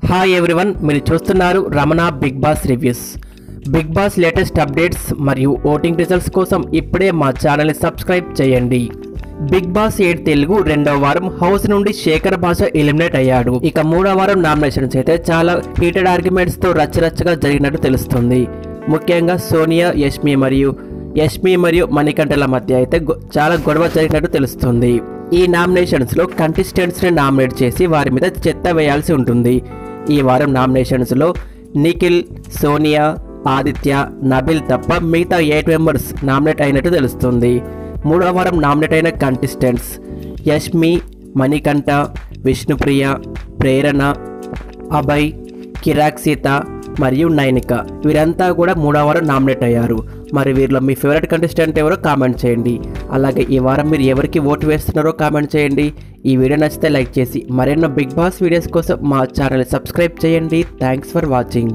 Hi everyone, మీరు చూస్తున్నారు Ramana Bigg Boss reviews. Bigg Boss latest updates మరియు ఓటింగ్ రిజల్ట్స్ కోసం ఇప్పుడే మా ఛానల్ని సబ్స్క్రైబ్ చేయండి. బిగ్ బాస్ 8 తెలుగు రెండవ వారం హౌస్ నుండి శేఖర్ భాష ఎలిమినేట్ అయ్యాడు. ఇక మూడవ వారం నామినేషన్స్ అయితే చాలా హీటెడ్ ఆర్గ్యుమెంట్స్ తో రచ్చరచ్చగా జరిగినట్టు తెలుస్తుంది. ముఖ్యంగా సోనియా, యష్మి మరియు మణికంఠల మధ్య అయితే చాలా గొడవ జరిగినట్టు తెలుస్తుంది. ఈ నామినేషన్స్ లో కంటెస్టెంట్స్ ని నామినేట్ చేసి వారి మీద చెత్త వేయాల్సి ఉంటుంది. ఈ వారం నామినేషన్స్ లో నిఖిల్, సోనియా, ఆదిత్య, నబిల్ తప్ప మిగతా 8 మెంబర్స్ నామినేట్ అయినట్టు తెలుస్తుంది. మూడవ వారం నామినేట్ అయిన కంటెస్టెంట్స్ యష్మి, మణికంఠ, విష్ణుప్రియ, ప్రేరణ, అభయ్, కిరాక్ సీత మరియు నైనిక వీరంతా కూడా మూడవ వారం నామినేట్ అయ్యారు. మరి వీరిలో మీ ఫేవరెట్ కంటెస్టెంట్ ఎవరో కామెంట్ చేయండి. అలాగే ఈ వారం మీరు ఎవరికి ఓటు వేస్తున్నారో కామెంట్ చేయండి. ఈ వీడియో నచ్చితే లైక్ చేసి మరెన్నో బిగ్ బాస్ వీడియోస్ కోసం మా ఛానల్ సబ్స్క్రైబ్ చేయండి. Thanks for watching.